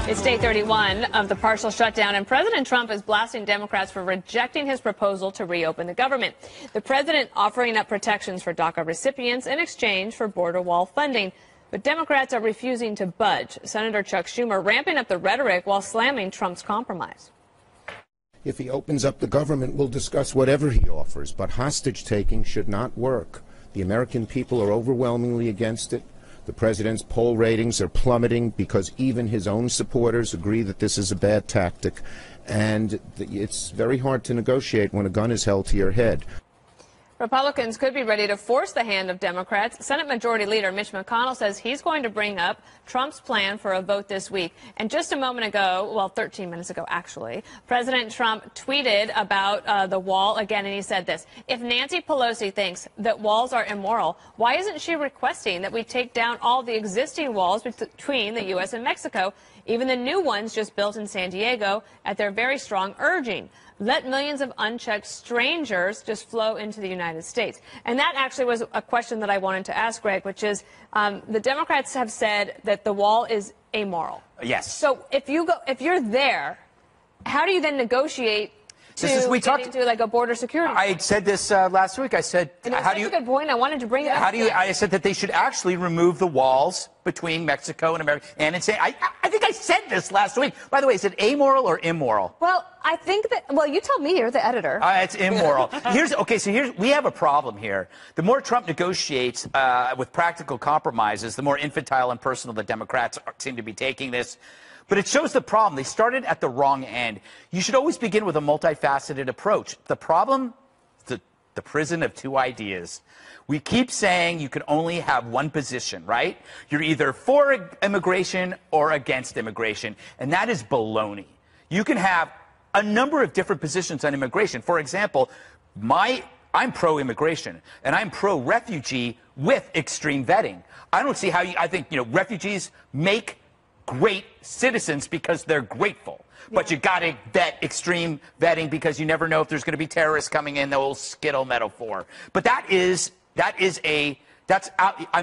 It's day 31 of the partial shutdown, and President Trump is blasting Democrats for rejecting his proposal to reopen the government. The president offering up protections for DACA recipients in exchange for border wall funding. But Democrats are refusing to budge. Senator Chuck Schumer ramping up the rhetoric while slamming Trump's compromise. If he opens up the government, we'll discuss whatever he offers, but hostage-taking should not work. The American people are overwhelmingly against it. The president's poll ratings are plummeting because even his own supporters agree that this is a bad tactic. And it's very hard to negotiate when a gun is held to your head. Republicans could be ready to force the hand of Democrats. Senate Majority Leader Mitch McConnell says he's going to bring up Trump's plan for a vote this week. And just a moment ago, well, 13 minutes ago, actually, President Trump tweeted about the wall again, and he said this: if Nancy Pelosi thinks that walls are immoral, why isn't she requesting that we take down all the existing walls between the U.S. and Mexico, even the new ones just built in San Diego, at their very strong urging? Let millions of unchecked strangers just flow into the United States. And that actually was a question that I wanted to ask, Greg, which is the Democrats have said that the wall is amoral. Yes. So if you're there, how do you then negotiate to like a border security? I said this last week. I said, how do you? That's a good point. I wanted to bring it up. I said that they should actually remove the walls between Mexico and America. And I think I said this last week. By the way, is it amoral or immoral? Well, I think that. Well, you tell me. You're the editor. It's immoral. We have a problem here. The more Trump negotiates with practical compromises, the more infantile and personal the Democrats seem to be taking this. But it shows the problem. They started at the wrong end. You should always begin with a multifaceted approach. The problem, the prison of two ideas. We keep saying you can only have one position, right? You're either for immigration or against immigration, and that is baloney. You can have a number of different positions on immigration. For example, I'm pro-immigration, and I'm pro-refugee with extreme vetting. I don't see how I think, refugees make great citizens because they're grateful. Yeah. But you got to vet extreme vetting because you never know if there's going to be terrorists coming in, the old Skittle metaphor. But I'm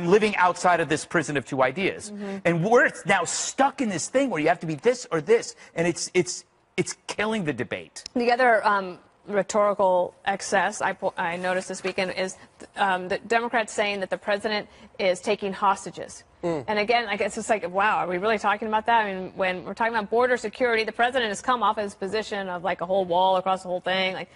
living outside of this prison of two ideas. Mm-hmm. And we're now stuck in this thing where you have to be this or this, and it's killing the debate. The other rhetorical excess I noticed this weekend is the Democrats saying that the president is taking hostages. And again, it's just like, wow, are we really talking about that? I mean, when we're talking about border security, the president has come off his position of like a whole wall across the whole thing, like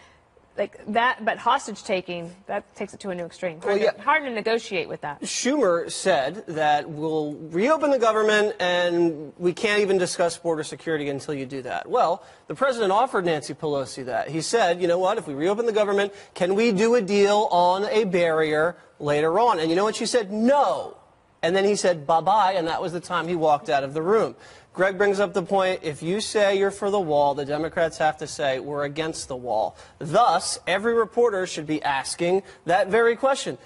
that. But hostage taking, that takes it to a new extreme. Hard to negotiate with that. Schumer said that we'll reopen the government and we can't even discuss border security until you do that. Well, the president offered Nancy Pelosi that. He said, you know what, if we reopen the government, can we do a deal on a barrier later on? And you know what she said? No. And then he said bye-bye, and that was the time he walked out of the room. Greg brings up the point, if you say you're for the wall, the Democrats have to say we're against the wall. Thus, every reporter should be asking that very question.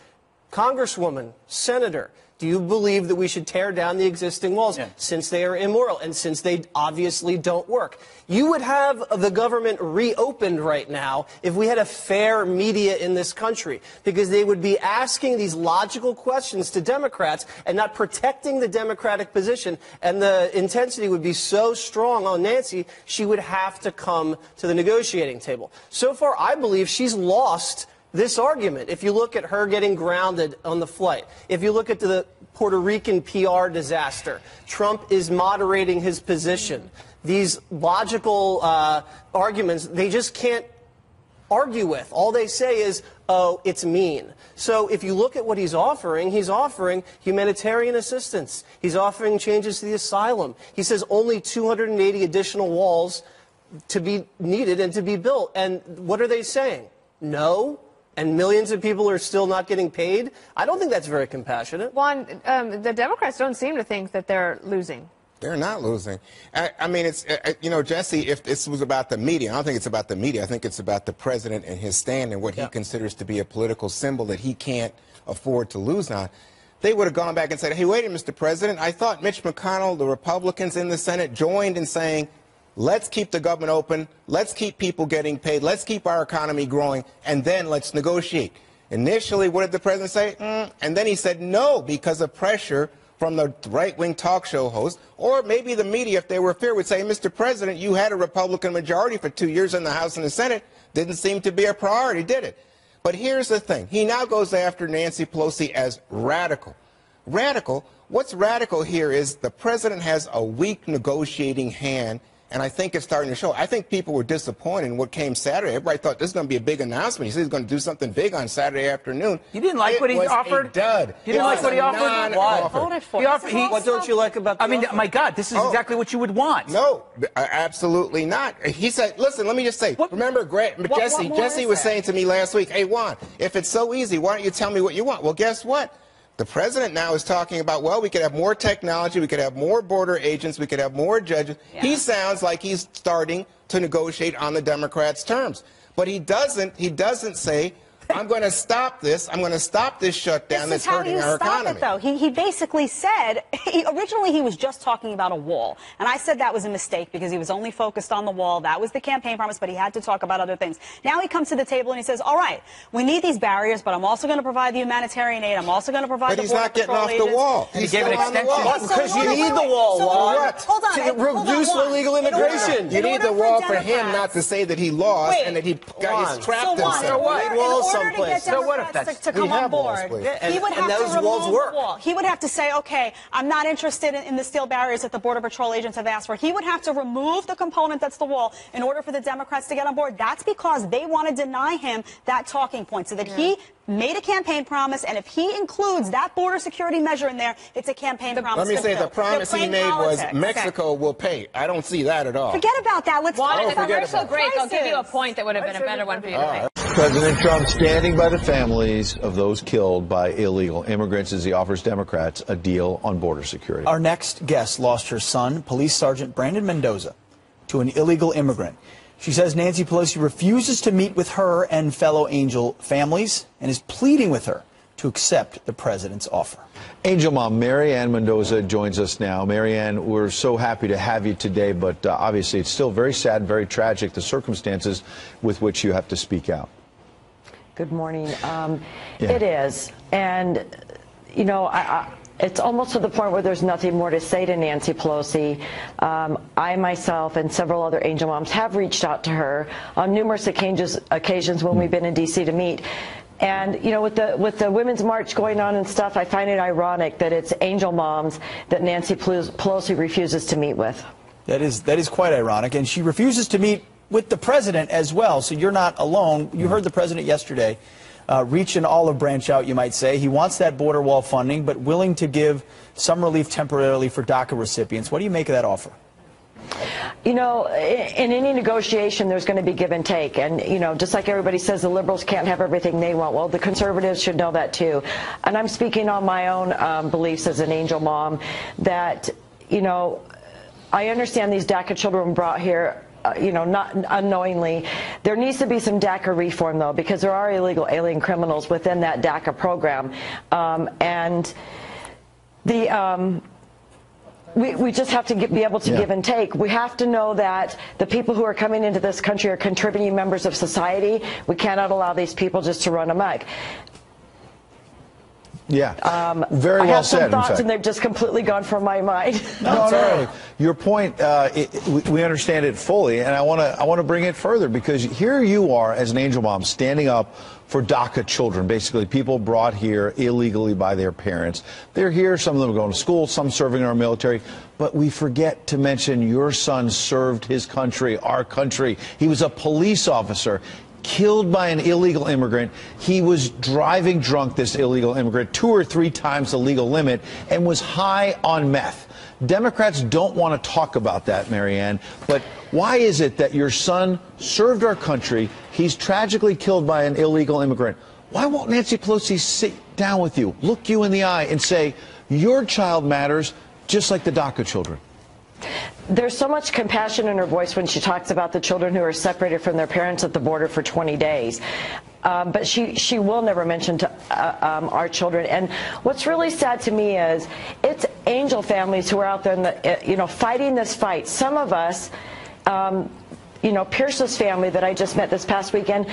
Congresswoman, Senator, do you believe that we should tear down the existing walls since they are immoral and since they obviously don't work? You would have the government reopened right now if we had a fair media in this country, because they would be asking these logical questions to Democrats and not protecting the Democratic position, and the intensity would be so strong on Nancy, she would have to come to the negotiating table. So far, I believe she's lost this argument. If you look at her getting grounded on the flight, if you look at the Puerto Rican PR disaster, Trump is moderating his position. These logical arguments, they just can't argue with. All they say is, oh, it's mean. So if you look at what he's offering humanitarian assistance. He's offering changes to the asylum. He says only 280 additional walls to be needed and to be built. And what are they saying? No? And millions of people are still not getting paid? I don't think that's very compassionate. Juan, the Democrats don't seem to think that they're losing. They're not losing. I mean, it's, Jesse, if this was about the media, I don't think it's about the media. I think it's about the president and his stand and what he considers to be a political symbol that he can't afford to lose on. They would have gone back and said, hey, wait a minute, Mr. President, I thought Mitch McConnell, the Republicans in the Senate, joined in saying, let's keep the government open, let's keep people getting paid, let's keep our economy growing, and then let's negotiate. Initially, what did the president say? And then he said no because of pressure from the right-wing talk show host, or maybe the media, if they were fair, would say, Mr. President, you had a Republican majority for 2 years in the House and the Senate. Didn't seem to be a priority, did it? But here's the thing. He now goes after Nancy Pelosi as radical. Radical? What's radical here is the president has a weak negotiating hand, and I think it's starting to show. I think people were disappointed in what came Saturday. Everybody thought this is going to be a big announcement. He said he's going to do something big on Saturday afternoon. You didn't like what he offered? A dud. You didn't like what he offered? Why? Voted for. What don't you like about the I mean, offer? my God, this is exactly what you would want. No, absolutely not. He said, listen, let me just say, remember Jesse was saying to me last week, hey, Juan, if it's so easy, why don't you tell me what you want? Well, guess what? The president now is talking about, well, we could have more technology, we could have more border agents, we could have more judges. Yeah. He sounds like he's starting to negotiate on the Democrats' terms. But he doesn't say, I'm going to stop this. I'm going to stop this shutdown that's hurting our economy. This is how you stop it, though. He basically said, originally he was just talking about a wall. And I said that was a mistake because he was only focused on the wall. That was the campaign promise, but he had to talk about other things. Now he comes to the table and he says, all right, we need these barriers, but I'm also going to provide the humanitarian aid. I'm also going to provide the border patrol agents. But he's not getting off the wall. He gave an extension. Because you need the wall, Juan, hold on, to reduce illegal immigration. You need the wall for him not to say that he lost and that he's trapped himself. In order to get Democrats to come on board, he would have to remove the wall. He would have to say, okay, I'm not interested in the steel barriers that the Border Patrol agents have asked for. He would have to remove the component that's the wall in order for the Democrats to get on board. That's because they want to deny him that talking point so that he made a campaign promise, and if he includes that border security measure in there, it's a campaign promise. Let me say the promise he made was Mexico will pay. I don't see that at all. Forget about that. Let's talk about the commercial break. I'll give you a point that would have been a better one for you to make. President Trump standing by the families of those killed by illegal immigrants as he offers Democrats a deal on border security. Our next guest lost her son, Police Sergeant Brandon Mendoza, to an illegal immigrant. She says Nancy Pelosi refuses to meet with her and fellow Angel families and is pleading with her to accept the president's offer. Angel mom Mary Ann Mendoza joins us now. Mary Ann, we're so happy to have you today, but obviously it's still very sad, very tragic, the circumstances with which you have to speak out. Good morning. It is. And, you know, it's almost to the point where there's nothing more to say to Nancy Pelosi. I myself and several other Angel moms have reached out to her on numerous occasions when we've been in D.C. to meet. And, you know, with the Women's March going on and stuff, I find it ironic that it's Angel moms that Nancy Pelosi refuses to meet with. That is quite ironic. And she refuses to meet with the president as well, so you're not alone. You heard the president yesterday reach an olive branch out, you might say. He wants that border wall funding, but willing to give some relief temporarily for DACA recipients. What do you make of that offer? You know, in any negotiation, there's going to be give and take. And, you know, just like everybody says the liberals can't have everything they want, well, the conservatives should know that, too. And I'm speaking on my own beliefs as an Angel mom that, you know, I understand these DACA children brought here, you know, not unknowingly. There needs to be some DACA reform, though, because there are illegal alien criminals within that DACA program. And we just have to be able to give and take. We have to know that the people who are coming into this country are contributing members of society. We cannot allow these people just to run amok. Yeah, very well said. I have some thoughts, and they've just completely gone from my mind. No. Your point, we understand it fully, and I want to bring it further because here you are as an Angel mom standing up for DACA children, basically people brought here illegally by their parents. They're here, some of them are going to school, some serving in our military, but we forget to mention your son served his country, our country. He was a police officer. Killed by an illegal immigrant. He was driving drunk, this illegal immigrant, 2 or 3 times the legal limit, and was high on meth. Democrats don't want to talk about that, Marianne, but why is it that your son served our country, he's tragically killed by an illegal immigrant? Why won't Nancy Pelosi sit down with you, look you in the eye, and say, your child matters just like the DACA children? There's so much compassion in her voice when she talks about the children who are separated from their parents at the border for 20 days. But she will never mention to, our children. And what's really sad to me is it's Angel families who are out there, in the, you know, fighting this fight. Some of us, you know, Pierce's family that I just met this past weekend,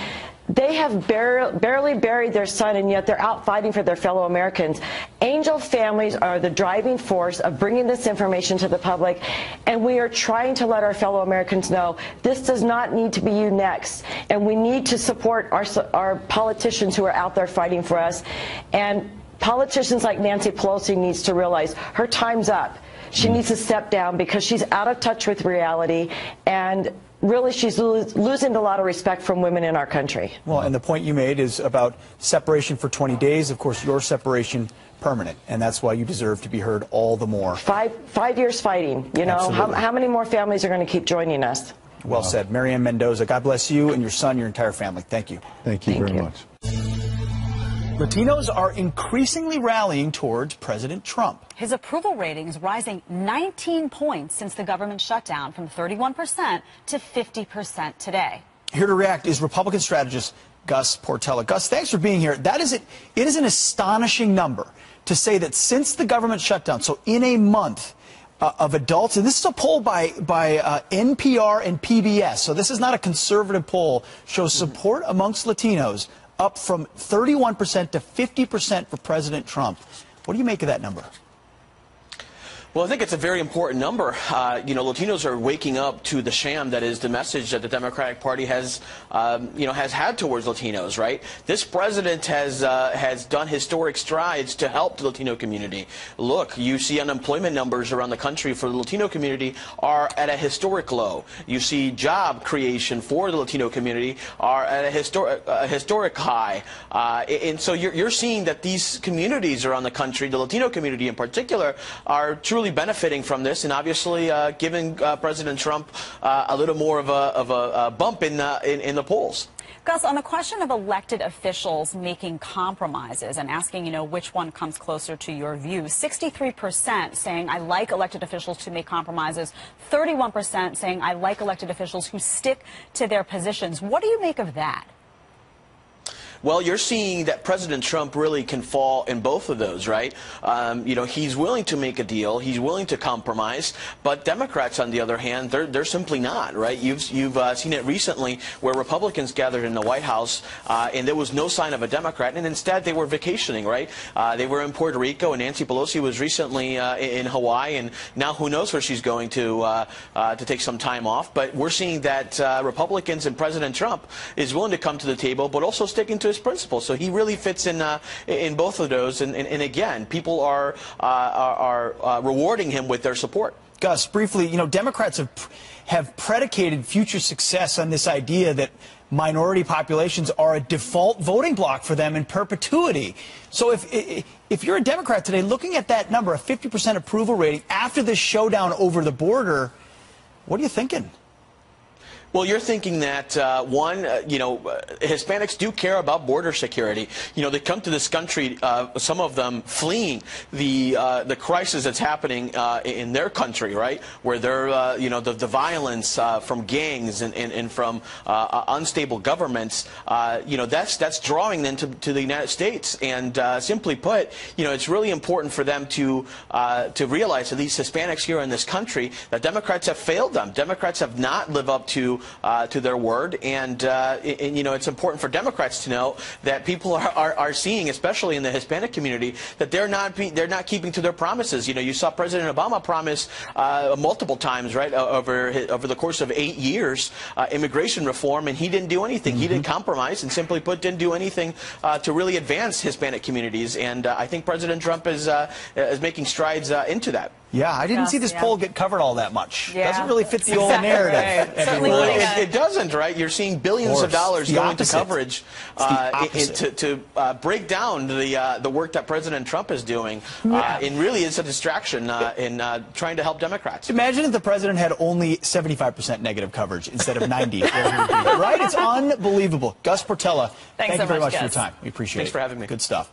They have barely buried their son, and yet they're out fighting for their fellow Americans. Angel families are the driving force of bringing this information to the public, and we are trying to let our fellow Americans know this does not need to be you next, and we need to support our politicians who are out there fighting for us. And politicians like Nancy Pelosi needs to realize her time's up. She needs to step down because she's out of touch with reality, and really, she's losing a lot of respect from women in our country. Well, and the point you made is about separation for 20 days. Of course, your separation permanent, and that's why you deserve to be heard all the more. Five years fighting. You know, how many more families are going to keep joining us? Well said. Marianne Mendoza, God bless you and your son, your entire family. Thank you. Thank you very much. Latinos are increasingly rallying towards President Trump. His approval ratings rising 19 points since the government shutdown, from 31% to 50% today. Here to react is Republican strategist Gus Portela. Gus, thanks for being here. It is an astonishing number to say that since the government shutdown, so in a month of adults, and this is a poll by NPR and PBS, so this is not a conservative poll, shows support amongst Latinos up from 31% to 50% for President Trump. What do you make of that number? Well, I think it's a very important number. Latinos are waking up to the sham that is the message that the Democratic Party has had towards Latinos, right? This president has done historic strides to help the Latino community. Look, you see unemployment numbers around the country for the Latino community are at a historic low. You see job creation for the Latino community are at a historic high. And so you're seeing that these communities around the country, the Latino community in particular, are truly benefiting from this, and obviously giving President Trump a little more of a bump in the polls. Gus, on the question of elected officials making compromises and asking, which one comes closer to your view, 63% saying I like elected officials to make compromises, 31% saying I like elected officials who stick to their positions. What do you make of that? Well, you're seeing that President Trump really can fall in both of those, right? He's willing to make a deal, he's willing to compromise, but Democrats, on the other hand, they're simply not, right? You've seen it recently where Republicans gathered in the White House and there was no sign of a Democrat, and instead they were vacationing, right? They were in Puerto Rico, and Nancy Pelosi was recently in Hawaii, and now who knows where she's going to take some time off. But we're seeing that Republicans and President Trump is willing to come to the table, but also sticking to his principles. So he really fits in both of those, and again, people are rewarding him with their support. Gus, briefly, Democrats have predicated future success on this idea that minority populations are a default voting bloc for them in perpetuity. So if you're a Democrat today, looking at that number, a 50% approval rating after this showdown over the border, what are you thinking? Well, you're thinking that, Hispanics do care about border security. They come to this country, some of them fleeing the crisis that's happening in their country, right? Where they're, the violence from gangs and from unstable governments, that's drawing them to the United States. And simply put, it's really important for them to realize that these Hispanics here in this country, that Democrats have failed them. Democrats have not lived up to their word, and it's important for Democrats to know that people are seeing, especially in the Hispanic community, that they're not keeping to their promises. You saw President Obama promise multiple times, right, over the course of 8 years, immigration reform, and he didn't do anything. He didn't compromise, and simply put, didn't do anything to really advance Hispanic communities. And I think President Trump is making strides into that. Yeah, I didn't see this poll get covered all that much. Yeah. Doesn't really fit the old narrative. Right. It doesn't, right? You're seeing billions of dollars going to coverage to break down the work that President Trump is doing. And really is a distraction in trying to help Democrats. Imagine if the president had only 75% negative coverage instead of 90. Right? It's unbelievable. Gus Portela, thank you very much for your time. We appreciate it. Thanks for having me. Good stuff.